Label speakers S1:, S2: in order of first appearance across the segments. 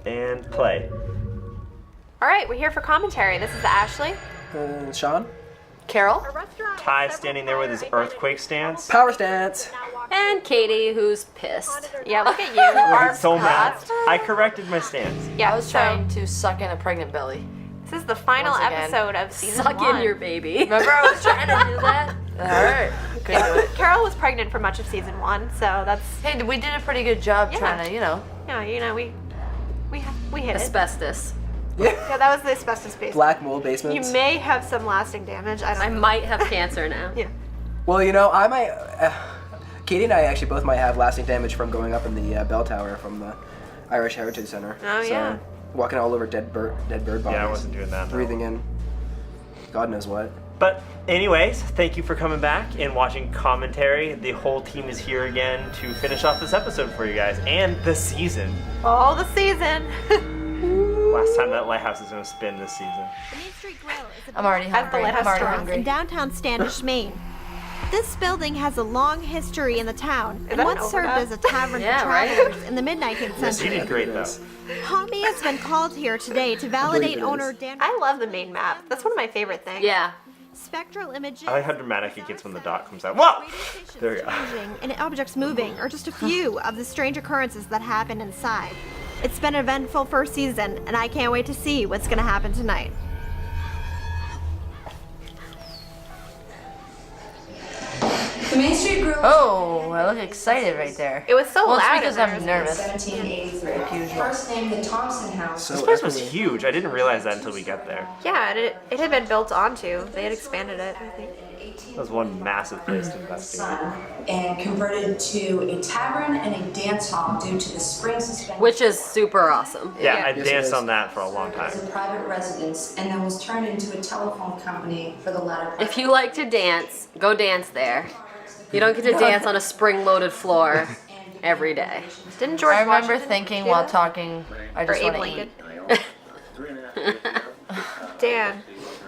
S1: And play.
S2: All right, we're here for commentary. This is Ashley.
S3: Sean?
S4: Carol?
S1: Ty standing there with his earthquake stance.
S3: Power stance.
S4: And Katie, who's pissed.
S2: Yeah, look at you. Arms
S1: So mad.
S2: crossed.
S1: I corrected my stance.
S2: Yeah,
S4: I was trying to suck in a pregnant belly.
S2: This is the final
S4: Once again.
S2: episode of season
S4: Suck
S2: 1.
S4: in your baby. Remember I was trying to do that? Alright. Couldn't do it.
S2: Carol was pregnant for much of season 1, so that's
S4: Hey, we did a pretty good job trying to,
S2: we hit it.
S4: asbestos.
S2: Yeah, that was the asbestos basement.
S3: Black mold
S2: You
S3: basements.
S2: may have some lasting damage. I
S4: I
S2: don't know.
S4: might have cancer now.
S2: Yeah.
S3: Well, I might. Katie and I actually both might have lasting damage from going up in the bell tower from the Irish Heritage Center.
S2: Oh, yeah.
S3: Walking all over dead bird bodies.
S1: Yeah, I wasn't doing that. No.
S3: Breathing in. God knows what.
S1: But anyways, thank you for coming back and watching commentary. The whole team is here again to finish off this episode for you guys and the season.
S2: All the season.
S1: Last time that lighthouse is going to spin this season.
S5: The Main Street Grill is a
S4: I'm already hungry.
S2: lighthouse
S4: I'm already
S2: restaurant
S4: hungry.
S5: in downtown Standish, Maine. This building has a long history in the town and
S2: that
S5: once
S2: an
S5: served
S2: overdub?
S5: as a tavern
S4: Yeah,
S5: for
S4: right.
S5: travelers in the mid-19th
S1: You
S5: century.
S1: did great though.
S5: Homie has been called here today to validate
S3: it
S5: owner
S3: is.
S5: Dan.
S2: I love the main map. That's one of my favorite things.
S4: Yeah.
S5: Spectral images.
S1: I like how dramatic it gets when the dot comes out. Whoa!
S5: radio stations
S1: There we go.
S5: changing and objects moving are just a few of the strange occurrences that happen inside. It's been an eventful first season, and I can't wait to see what's going to happen tonight.
S6: The Main Street Grill.
S4: Oh, I look excited right there.
S2: It was so
S4: Well, it's
S2: loud.
S4: because
S2: in
S4: I'm
S2: there.
S4: nervous.
S6: 1783. First named the Thompson House.
S1: This place was huge. I didn't realize that until we got there.
S2: Yeah, it had been built onto. They had expanded it, I think.
S1: That was one massive place to invest in.
S6: And converted to a tavern and a dance hall due to the spring suspension.
S4: Which is super awesome.
S1: Yeah,
S2: Yeah.
S1: I
S3: Yes, it
S1: danced
S3: is.
S1: on that for a long time.
S6: As a private residence, and then was turned into a telephone company for the latter part.
S4: If you like to dance, go dance there. You don't get to dance on a spring-loaded floor every day.
S2: Didn't George
S4: I remember
S2: Washington
S4: thinking
S2: do
S4: while
S2: that?
S4: talking, I
S2: Or
S4: just
S2: Abe
S4: want to
S2: Lincoln?
S4: eat.
S2: Dan.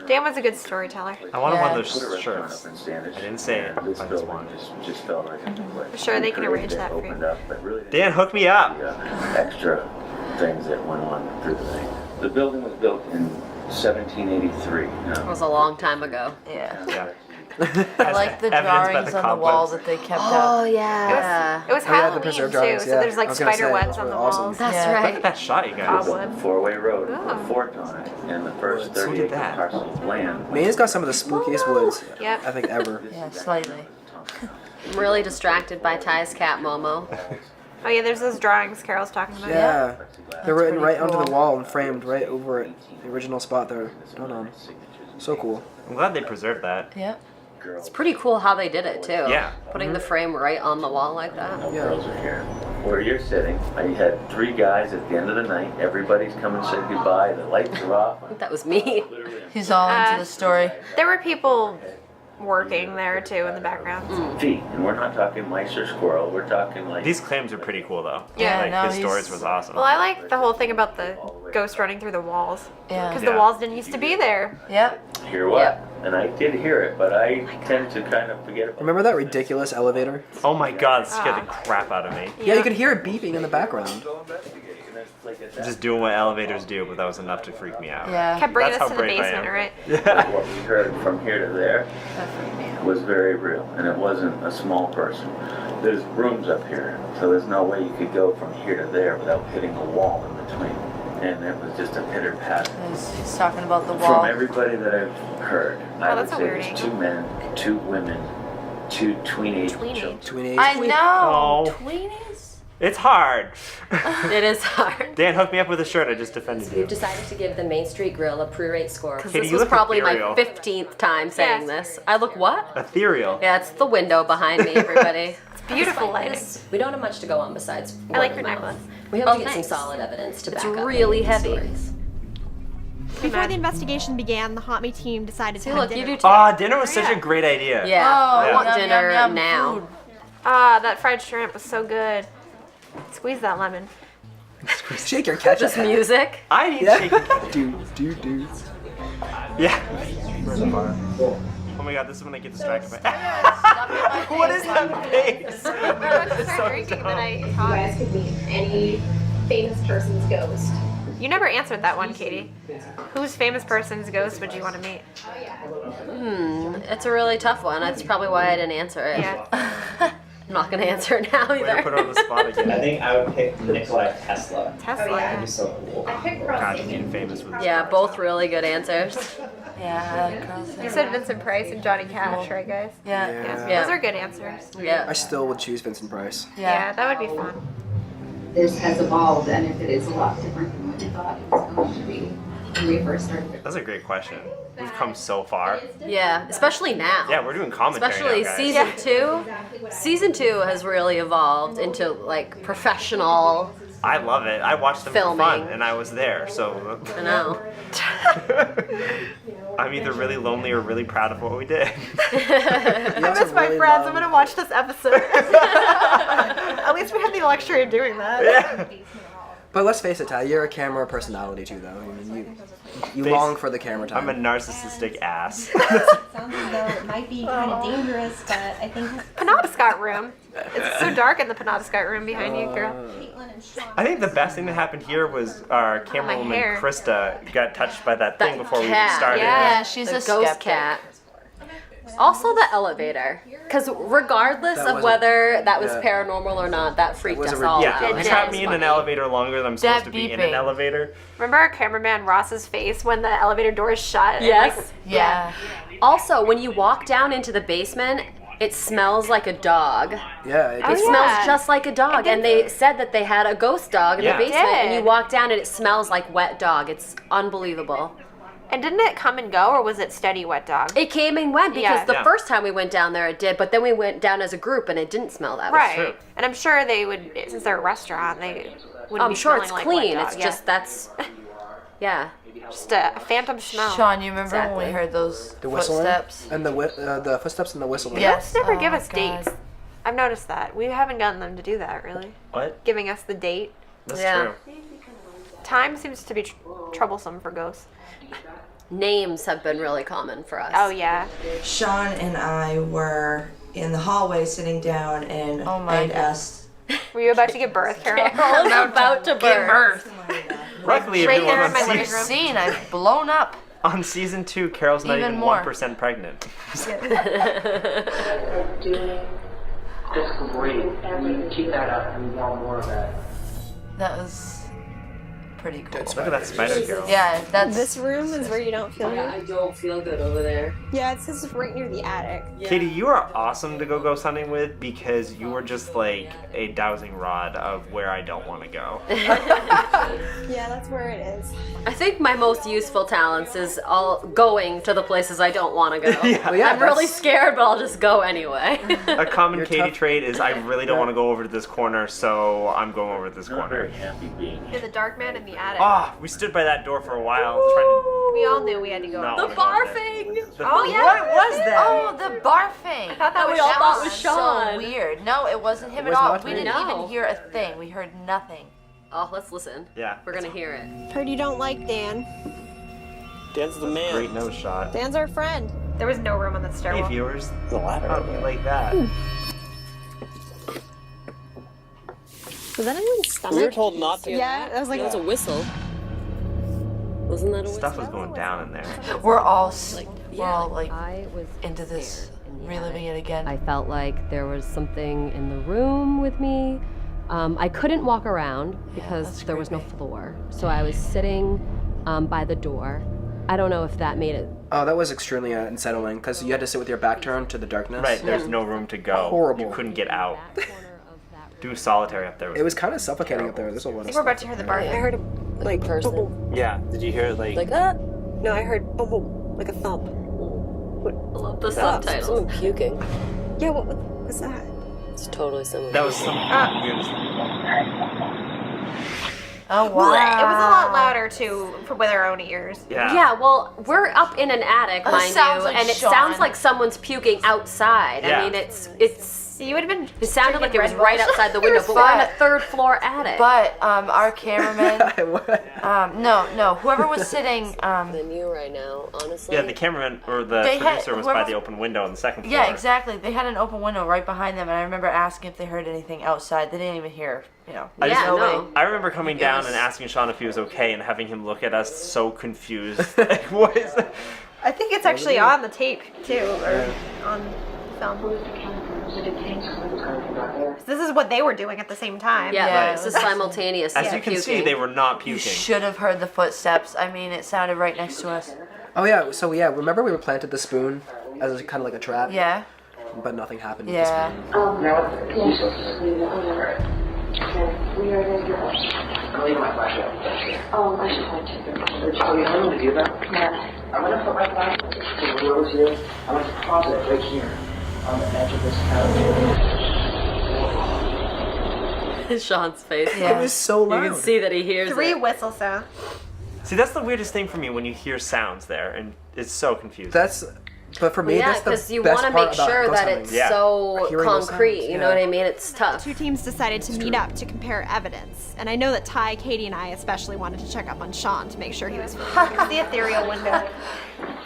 S2: Dan was a good storyteller.
S1: I wanted
S4: Yeah.
S1: one of those shirts. I didn't say it. I just wanted it.
S7: Just felt like
S2: I'm sure they can arrange that for you.
S1: Dan, hook me up.
S7: Extra things that went on through the thing. The building was built in 1783.
S4: It was a long time ago.
S3: Yeah.
S1: Yeah.
S4: I like the drawings on the wall that they kept up.
S2: Oh, yeah. It was
S3: Oh, yeah, the
S2: Halloween,
S3: preserved
S2: too,
S3: drawings,
S2: so
S3: yeah.
S2: there's like
S3: I was gonna
S2: spider
S3: say,
S2: webs
S3: those
S2: on
S3: were
S2: the
S3: awesome.
S2: walls.
S4: That's
S1: Look at
S4: right.
S1: that shot, you guys.
S2: Cobweb.
S7: Four-way road,
S2: Oh.
S7: with a fort on it, and the first
S1: So
S7: 30
S1: did
S7: acre
S1: that.
S7: parcel of land.
S3: Maine's got some of the spookiest woods
S2: Yep.
S3: I think ever.
S4: Yeah, slightly. I'm really distracted by Ty's cat, Momo.
S2: Oh, yeah, there's those drawings Carol's talking about.
S3: Yeah. They're written
S4: pretty
S3: right onto the
S4: cool.
S3: wall and framed right over it. The original spot they're done on. So cool.
S1: I'm glad they preserved that.
S4: Yep. It's pretty cool how they did it, too.
S1: Yeah.
S4: Putting the frame right on the wall like that.
S7: No
S3: Yeah.
S7: girls are here. Where you're sitting, I had 3 guys at the end of the night. Everybody's coming to say goodbye. The lights are off.
S4: I think that was me.
S8: He's all into the story.
S2: There were people working there, too, in the background.
S7: Feet, and we're not talking mice or squirrel. We're talking like
S1: These claims are pretty cool though.
S2: Yeah,
S1: like
S8: no,
S1: his
S8: he's-
S1: stories was awesome.
S2: Well, I like the whole thing about the ghost running through the walls.
S8: Yeah.
S2: Because
S1: Yeah.
S2: the walls didn't used to be there.
S8: Yep.
S7: hear what? And I did hear it, but I tend to kind of forget about
S3: Remember that ridiculous elevator?
S1: Oh my god, it scared the crap out of me.
S3: Yeah, you could hear it beeping in the background.
S1: Just doing what elevators do, but that was enough to freak me out.
S8: Yeah.
S2: Kept bringing
S1: That's
S2: us
S1: how
S2: to the
S1: brave I
S2: basement,
S1: am.
S2: right?
S1: Yeah.
S7: What we heard from here to there was very real, and it wasn't a small person. There's rooms up here, so there's no way you could go from here to there without hitting a wall in between. And it was just a pitter patter.
S8: He's talking about the wall.
S7: From everybody that I've heard, I would
S2: that's a
S7: say
S2: weird
S7: there's
S2: angle.
S7: 2 men, 2 women, 2 tween-age children.
S3: Twin age.
S8: I know.
S1: Oh.
S8: Tweenies?
S1: It's hard.
S4: It is hard.
S1: Dan, hook me up with a shirt. I just defended you.
S9: We've decided to give the Main Street Grill a pre-rate score.
S4: Because
S1: Katie,
S4: this
S1: you
S4: was
S1: look
S4: probably
S1: ethereal.
S4: my 15th time saying
S2: Yes.
S4: this. I look what?
S1: Ethereal.
S4: Yeah, it's the window behind me, everybody.
S2: Beautiful
S9: Despite
S2: lighting.
S9: this, we don't have much to go on besides
S2: I like
S9: word
S2: your
S9: of mouth.
S2: necklace.
S9: We hope
S4: Oh,
S9: to get
S4: thanks.
S9: some solid evidence to
S4: It's
S9: back up
S4: really
S9: these
S4: heavy.
S9: stories.
S5: Before the investigation began, the Hot Me team decided
S4: See,
S5: to
S4: look,
S5: have
S4: you
S5: dinner.
S4: do too.
S1: Ah, dinner was such a great idea.
S4: Yeah,
S8: Oh,
S4: I want
S8: yum,
S4: dinner
S8: yum, yum,
S4: now.
S8: food.
S2: Ah, that fried shrimp was so good. Squeeze that lemon.
S3: Shake your ketchup.
S4: This music.
S1: I need
S3: Yeah.
S1: shaking.
S3: Do.
S1: Yeah. Oh my god, this is when I get distracted by. What is that face?
S2: I started drinking, then I
S10: You guys could meet any famous person's ghost.
S2: You never answered that one, Katie. Whose famous person's ghost would you want to meet?
S4: It's a really tough one. That's probably why I didn't answer it.
S2: Yeah.
S4: I'm not going to answer it now
S1: Way to
S4: either.
S1: put her on the spot again.
S10: I think I would pick Nikola Tesla.
S2: Tesla.
S10: That'd be so cool.
S1: God, being famous with
S4: Yeah, both really good answers.
S8: Yeah.
S2: You said Vincent Price and Johnny Cash, right, guys?
S8: Yeah.
S4: Yeah.
S2: Those are good answers.
S4: Yeah.
S3: I still would choose Vincent Price.
S2: Yeah, that would be fun.
S11: This has evolved, and if it is a lot different than what you thought it was going to be when we first started.
S1: That's a great question. We've come so far.
S4: Yeah, especially now.
S1: Yeah, we're doing commentary
S4: Especially
S1: now, guys.
S4: season 2. Season 2 has really evolved into like professional.
S1: I love it. I watched them
S4: Filming.
S1: for fun, and I was there, so...
S4: I know.
S1: I'm either really lonely or really proud of what we did.
S2: I miss my friends. I'm gonna watch this episode. At least we had the luxury of doing that.
S1: Yeah.
S3: But let's face it, Ty, you're a camera personality too, though. I mean, you
S1: Face-
S3: long for the camera time.
S1: I'm a narcissistic ass.
S12: Sounds as though it might be kind of dangerous, but I think
S2: Penobscot room. It's so dark in the Penobscot room behind you, girl.
S12: Caitlin and Sean.
S1: I think the best thing that happened here was our camera woman
S2: hair.
S1: Krista got touched by that thing before we even
S4: cat.
S1: started.
S8: Yeah, she's
S4: The
S8: a
S4: ghost
S8: skeptic.
S4: cat. Also the elevator. Because regardless
S3: That
S4: of
S3: was
S4: whether that was
S3: yeah.
S4: paranormal or not, that freaked
S3: was
S4: us
S3: a
S4: all
S3: ridiculous-
S4: out.
S1: Yeah,
S2: It
S1: you
S2: did.
S1: trapped me in an elevator longer than I'm supposed to be in an
S8: beeping.
S1: elevator.
S2: Remember our cameraman Ross's face when the elevator doors shut? and,
S4: Yes.
S2: like,
S8: Yeah.
S4: Also, when you walk down into the basement, it smells like a dog.
S3: Yeah,
S2: Oh,
S4: It
S2: yeah.
S4: smells just like a dog. And they said that they had a ghost dog in
S1: Yeah.
S4: the basement, and you
S2: Did.
S4: walk down and it smells like wet dog. It's unbelievable.
S2: And didn't it come and go, or was it steady wet dog?
S4: It came and went because
S2: Yeah.
S4: the
S1: Yeah.
S4: first time we went down there it did, but then we went down as a group and it didn't smell that
S2: Right.
S1: true.
S2: And I'm sure they would, since they're a restaurant, they wouldn't
S4: I'm
S2: be
S4: sure
S2: smelling
S4: it's
S2: like
S4: clean.
S2: wet dog.
S4: It's
S2: Yeah.
S4: just that's yeah.
S2: just a phantom smell.
S8: Sean, you remember when
S4: Exactly.
S8: we heard those
S3: the whistling
S8: footsteps?
S3: and the footsteps and the whistling.
S8: Yes.
S2: Never
S8: Oh
S2: give
S8: my
S2: us
S8: God.
S2: dates. I've noticed that. We haven't gotten them to do that, really.
S1: What?
S2: Giving us the date.
S1: That's
S4: Yeah.
S1: true.
S2: Time seems to be troublesome for ghosts.
S4: Names have been really common for us.
S2: Oh, yeah.
S13: Sean and I were in the hallway sitting down, and
S8: Oh my
S13: I had
S8: God.
S13: asked.
S2: Were you about to give birth, Carol?
S4: Carol's about to birth.
S1: Luckily,
S2: Right
S1: everyone
S2: there
S1: on
S2: in my living
S1: season,
S2: room.
S8: Scene, I've blown up.
S1: on season 2, Carol's not
S8: Even
S1: even
S8: more.
S1: 1% pregnant.
S10: That's great. We keep that up and we want more of that.
S8: That was pretty cool.
S1: Look at that spider, Carol.
S8: Yeah, that's
S12: This room is where you don't feel good.
S4: I don't feel good over there.
S12: Yeah, it says right near the attic.
S1: Katie, you are awesome to go ghost hunting with because you are just like a dowsing rod of where I don't want to go.
S12: Yeah, that's where it is.
S4: I think my most useful talents is all going to the places I don't want to go.
S1: Yeah.
S3: Well, yeah,
S4: I'm really
S3: that's-
S4: scared, but I'll just go anyway.
S1: A common
S3: You're
S1: Katie
S3: tough.
S1: trait is I really don't want to go over to this corner, so I'm going over to this
S7: Not
S1: corner.
S7: very happy being
S2: In
S7: here.
S2: the dark man in the attic.
S1: Ah, we stood by that door for a while trying
S2: We all knew we had to go.
S1: Not
S4: The
S1: wanna go in
S4: barfing!
S1: to... The
S2: Oh, yeah.
S1: What was that?
S8: Oh, the barfing.
S2: thought that
S4: we
S2: was
S4: all
S2: Sean.
S4: thought was
S8: So
S4: Sean.
S8: weird. No, it wasn't him
S3: It
S8: at
S3: was
S8: all.
S3: not
S8: We
S3: me.
S8: didn't
S4: No.
S8: even hear a thing. We heard nothing.
S4: Oh, let's listen.
S1: Yeah.
S4: We're gonna hear it.
S12: Heard you don't like Dan.
S10: Dan's the man.
S1: Great nose shot.
S12: Dan's our friend.
S2: There was no room on that
S1: Hey
S2: stairwell.
S1: viewers,
S10: The ladder.
S1: how do you like that?
S12: Was that anyone's stomach?
S10: We were told not to.
S12: Yeah, I was like,
S4: That was a whistle. Wasn't that a whistle?
S1: Stuff was going down in there.
S8: We're all
S9: I was
S8: into this,
S9: scared in the
S8: reliving
S9: attic.
S8: it again.
S9: I felt like there was something in the room with me. I couldn't walk around because
S8: that's
S9: there was no
S8: creepy.
S9: floor. So I was sitting by the door. I don't know if that made it.
S3: Oh, that was extremely unsettling because you had to sit with your back turned to the darkness.
S1: Right, there's no room to go.
S3: Horrible.
S1: You couldn't get out.
S9: That corner of that
S1: Do solitary up there.
S3: It was kind of suffocating up there. There's a lot
S2: I
S3: of
S2: think we're about to hear the bark.
S11: I heard a like bubble.
S1: Yeah. Did you hear it like?
S11: No, I heard bubble like a thump.
S4: I love the
S11: Someone
S4: subtitles.
S11: puking. Yeah, what was that?
S9: It's totally similar.
S1: That was some weirdest.
S8: Oh
S2: It
S8: wow.
S2: was a lot louder too, with our own ears.
S1: Yeah.
S4: Yeah, well, we're up in an attic,
S8: It
S4: mind
S8: sounds
S4: you,
S8: like
S4: and it
S8: Sean.
S4: sounds like someone's puking outside.
S1: Yeah.
S4: I mean, it's
S2: You would have been.
S4: It sounded like it was
S2: drinking
S4: right
S2: Red Bull.
S4: outside the window, but we're in a third floor attic.
S8: But our cameraman, no, whoever was sitting,
S4: than you right now, honestly.
S1: Yeah, the cameraman or the
S8: They had-
S1: producer was by
S8: whoever-
S1: the open window on the second floor.
S8: yeah, exactly. They had an open window right behind them, and I remember asking if they heard anything outside. They didn't even hear,
S1: I remember coming down and asking Sean if he was okay and having him look at us so confused. Like, what is that?
S2: I think it's actually on the tape too, or on film. This is what they were doing at the same time.
S4: Yeah, this is simultaneous.
S1: As you can see, they were not puking.
S8: You should have heard the footsteps. I mean, it sounded right next to us.
S3: Oh yeah, so remember we were planted the spoon as kind of like a trap?
S8: Yeah.
S3: But nothing happened
S8: Yeah.
S3: with the spoon.
S10: We are going to go. I'll leave my flashlight. I should probably take it. Oh, you want me to do that? Yeah. I'm going to put my flashlight over here. I'm going to pause it right here on the edge of this couch.
S4: Sean's face.
S3: It was so loud.
S4: You can see that he hears
S2: 3
S4: it.
S2: whistle sound.
S1: See, that's the weirdest thing for me when you hear sounds there, and it's so confusing.
S3: But for me,
S4: yeah,
S3: that's the
S4: because you
S3: best
S4: want to
S3: part
S4: make
S3: about
S4: sure
S3: ghost
S4: that
S3: hunting.
S4: it's
S1: Yeah.
S4: so
S3: Hearing those
S4: concrete.
S3: sounds,
S4: You know what I mean? It's tough.
S5: 2 teams decided to meet up to compare evidence, and I know that Ty, Katie, and I especially wanted to check up on Sean to make sure he was fine.
S2: It's the ethereal window.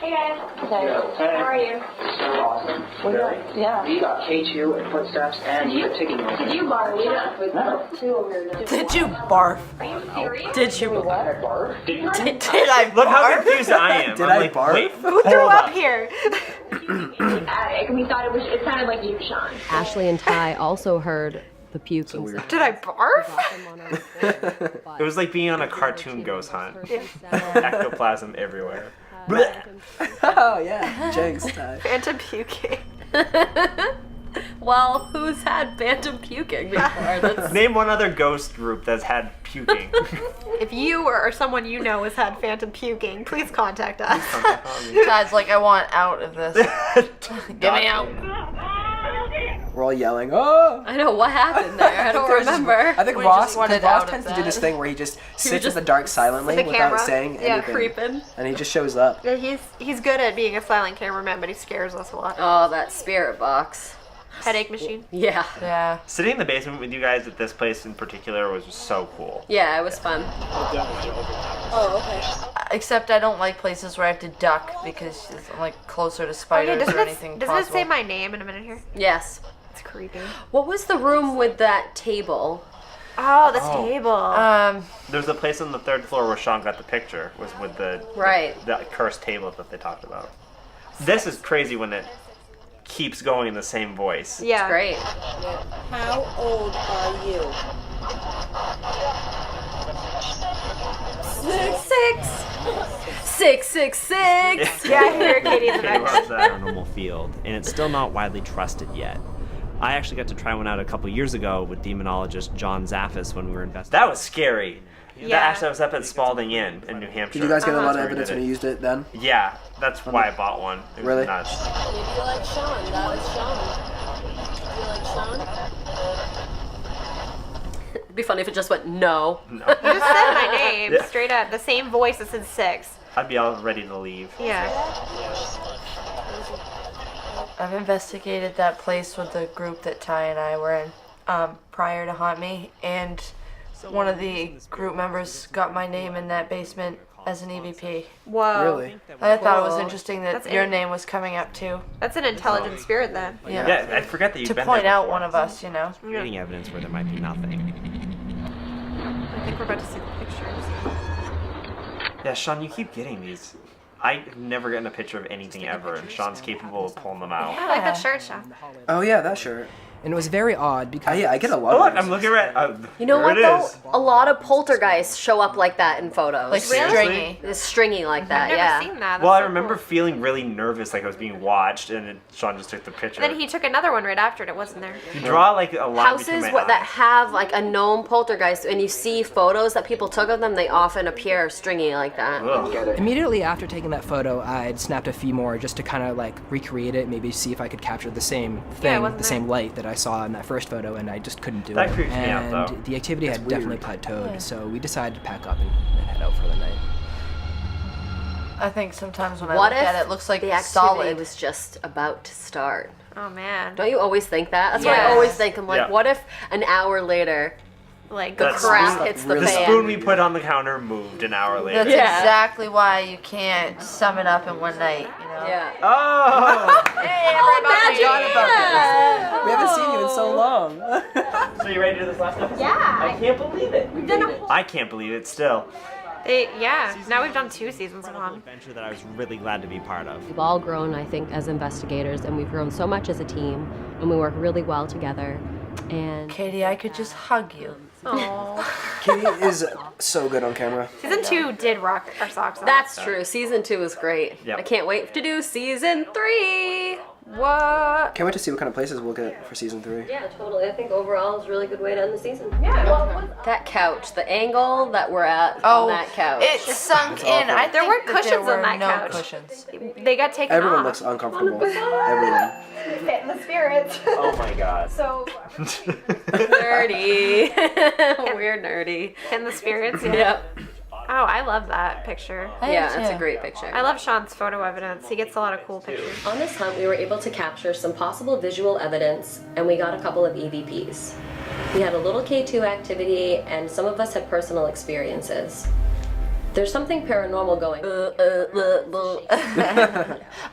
S6: Hey guys.
S10: How
S6: are you?
S10: So awesome. Yeah. We got K2 and footsteps and you got ticking.
S6: Did you barf?
S10: No.
S8: Did you barf?
S6: Are you serious?
S8: Did you
S10: Barf?
S8: Did I
S1: Look how
S8: barf?
S1: confused I am.
S3: Did
S1: I'm
S3: I
S1: like,
S3: barf?
S1: wait,
S2: Who threw
S1: hold
S2: up here?
S6: Attic. We thought it sounded like you, Sean.
S9: Ashley and Ty also heard the puking. So
S2: Did I barf?
S1: It was like being on a cartoon ghost hunt. Ectoplasm everywhere.
S3: Oh yeah, Jenks.
S2: Phantom puking.
S4: Well, who's had phantom puking before? That's...
S1: Name one other ghost group that's had puking.
S2: If you or someone you know has had phantom puking, please contact us.
S8: Todd's like, I want out of this. Get me out.
S3: We're all yelling, oh!
S4: I know, what happened there? I don't remember.
S3: I think
S8: We
S3: Ross
S8: just wanted
S3: Ross
S8: out
S3: tends
S8: of
S3: to do this
S8: that.
S3: thing where he just sits
S4: just
S3: in the dark silently
S2: with the
S3: without
S2: camera.
S3: saying
S2: Yeah,
S3: anything.
S4: creeping.
S3: And he just shows up.
S2: Yeah, he's good at being a silent cameraman, but he scares us a lot.
S4: Oh, that spirit box.
S2: Headache machine.
S4: Yeah.
S8: Yeah.
S1: Sitting in the basement with you guys at this place in particular was so cool.
S4: Yeah, it was fun.
S8: Oh, okay. Except I don't like places where I have to duck because I'm like closer to spiders
S2: doesn't
S8: or anything
S2: it
S8: possible.
S2: say my name in a minute here?
S4: Yes.
S2: It's creepy.
S4: What was the room with that table?
S2: Oh, this table.
S1: There's a place on the 3rd floor where Sean got the picture, was with the cursed table that they talked about. This is crazy when it keeps going in the same voice.
S2: Yeah.
S4: It's great.
S8: How old are you?
S4: 666.
S2: Yeah, I hear Katie in the
S1: Katie
S2: back.
S1: loves that.
S14: Paranormal field, and it's still not widely trusted yet. I actually got to try one out a couple years ago with demonologist John Zaffis when we were investigating.
S1: That was scary.
S2: Yeah.
S1: That actually was up at Spalding Inn in New Hampshire.
S3: Did you guys get a lot of
S1: That's where we
S3: evidence
S1: did
S3: when you used it then?
S1: Yeah, that's why I bought one. It was
S3: Really?
S1: nuts.
S4: Maybe you like Sean. That was Sean. You like Sean? It'd be funny if it just went no.
S1: No.
S2: You just said my name
S1: Yeah.
S2: straight up. The same voice that said 6.
S1: I'd be all ready to leave.
S2: Yeah.
S8: I've investigated that place with the group that Ty and I were in prior to Haunt Me, and one of the group members got my name in that basement as an EVP.
S2: Whoa.
S3: Really?
S8: I thought it was
S2: Cool.
S8: interesting that
S2: That's
S8: your
S2: in-
S8: name was coming up too.
S2: That's an intelligent spirit then.
S1: Yeah, I forget that you've
S8: To
S1: been
S8: point
S1: there
S8: out
S1: before.
S8: one of us, you know.
S14: Creating evidence where there might be nothing.
S2: I think we're about to see the pictures.
S1: Yeah, Sean, you keep getting these. I've never gotten a picture of anything ever, and Sean's capable of pulling them out.
S2: I like that shirt, Sean.
S3: Oh yeah, that shirt.
S15: And it was very odd because
S3: Yeah, I get a lot
S1: Oh,
S3: of
S1: look,
S3: these.
S1: I'm looking at
S4: You know
S1: there
S4: what
S1: it
S4: though?
S1: is.
S4: A lot of poltergeists show up like that in photos.
S8: Like
S1: Seriously?
S8: stringy.
S4: It's stringy like that,
S2: I've never
S4: yeah.
S2: seen that.
S1: Well, I
S2: That's so
S1: remember
S2: cool.
S1: feeling really nervous, like I was being watched, and Sean just took the picture.
S2: Then he took another one right after it. It wasn't there.
S1: You draw like a line between
S4: Houses
S1: my
S4: that
S1: eyes.
S4: have like a known poltergeist and you see photos that people took of them, they often appear stringy like that.
S1: Ugh.
S15: immediately after taking that photo, I'd snapped a few more just to kind of like recreate it, maybe see if I could capture the same thing,
S2: wasn't
S15: the
S2: there.
S15: same light that I saw in that first photo, and I just couldn't do
S1: That
S15: it.
S1: creeps me out,
S15: And
S1: though.
S15: the activity
S3: That's
S15: had definitely
S3: weird.
S15: plateaued, so we decided to pack up and head out for the night.
S8: I think sometimes when I
S4: What
S8: look
S4: if
S8: at it, it looks like
S4: the activity
S8: solid.
S4: was just about to start?
S2: Oh man.
S4: Don't you always think that? That's what I always think. I'm like, what if an hour later,
S2: like
S4: the crap hits the fan?
S1: The spoon we put on the counter moved an hour later.
S8: That's exactly why you can't sum it up in one night, you know?
S4: Yeah.
S1: Oh!
S8: Hey, everybody!
S3: We haven't seen you in so long.
S1: So you ready to do this last episode?
S2: Yeah.
S1: I can't believe it.
S2: We've done a whole...
S1: I can't believe it still.
S2: Now we've done 2 seasons of them.
S14: Adventure that I was really glad to be part of.
S9: We've all grown, I think, as investigators, and we've grown so much as a team, and we work really well together. And
S8: Katie, I could just hug you.
S2: Oh.
S3: Katie is so good on camera.
S2: Season 2 did rock our socks off.
S4: That's true. Season 2 is great.
S1: Yep.
S4: I can't wait to do season 3.
S2: What?
S3: Can't wait to see what kind of places we'll get for season 3.
S4: Yeah, totally. I think overall it's a really good way to end the season. Yeah. That couch, the angle that we're at on that couch.
S8: It sunk in. I
S2: There
S8: think
S2: weren't
S8: that
S2: cushions
S8: there were
S2: on that
S8: no
S2: couch.
S8: cushions.
S2: They got taken
S3: Everyone
S2: off.
S3: looks uncomfortable. Everyone.
S2: Fit in the spirits.
S1: Oh my god.
S2: So
S4: nerdy. We're nerdy.
S2: In the spirits, yeah.
S4: Yep.
S2: Oh, I love that picture.
S4: Yeah, that's a great picture.
S2: I love Sean's photo evidence. He gets a lot of cool pictures.
S4: On this hunt, we were able to capture some possible visual evidence, and we got a couple of EVPs. We had a little K2 activity, and some of us had personal experiences. There's something paranormal going.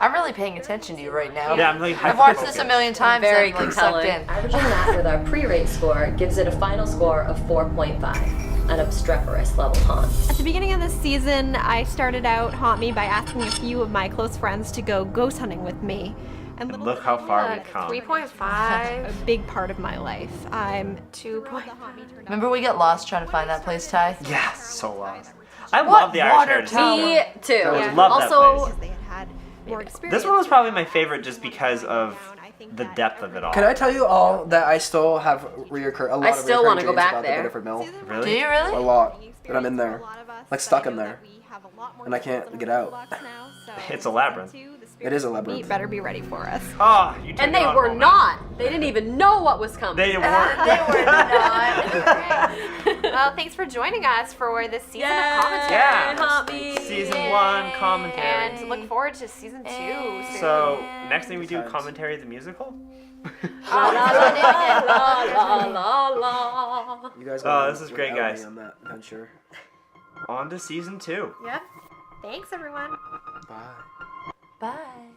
S8: I'm really paying attention to you right now.
S1: Yeah, I'm like,
S8: I've watched this a million times.
S4: Very
S8: and I'm, like, sucked
S4: compelling.
S8: in.
S4: Averaging that with our pre-rate score gives it a final score of 4.5, an obstreperous level haunt.
S5: At the beginning of this season, I started out Haunt Me by asking a few of my close friends to go ghost hunting with me.
S1: And look how far we've come.
S2: 3.5.
S5: A big part of my life. I'm
S2: 2.5.
S8: Remember we get lost trying to find that place, Ty?
S1: Yeah, so lost. I love the Irish Heritage.
S4: Me too.
S1: I love
S4: Also,
S1: that place. This one was probably my favorite just because of the depth of it all.
S3: Can I tell you all that I still have a lot
S4: I
S3: of
S4: still
S3: reoccurring
S4: wanna go
S3: dreams
S4: back
S3: about
S4: there.
S3: the Biddeford Mill.
S1: Really?
S8: Do you really?
S3: A lot. That I'm in there. Like stuck in there. And I can't get out.
S1: It's a labyrinth.
S3: It is a labyrinth.
S5: better be ready for us.
S1: Oh, you took
S4: and
S1: it
S4: they
S1: on
S4: were
S1: moment.
S4: not. They didn't even know what was coming.
S1: They weren't.
S8: They were not.
S2: Well, thanks for joining us for this season of commentary.
S1: Yeah. Season 1 commentary.
S2: And look forward to season 2 soon.
S1: So, next thing we do, commentary the musical?
S4: La la la la la la.
S3: You guys
S1: Oh, this is great,
S3: without
S1: guys.
S3: me on that adventure.
S1: On to season 2.
S2: Yeah. Thanks, everyone.
S3: Bye.
S8: Bye.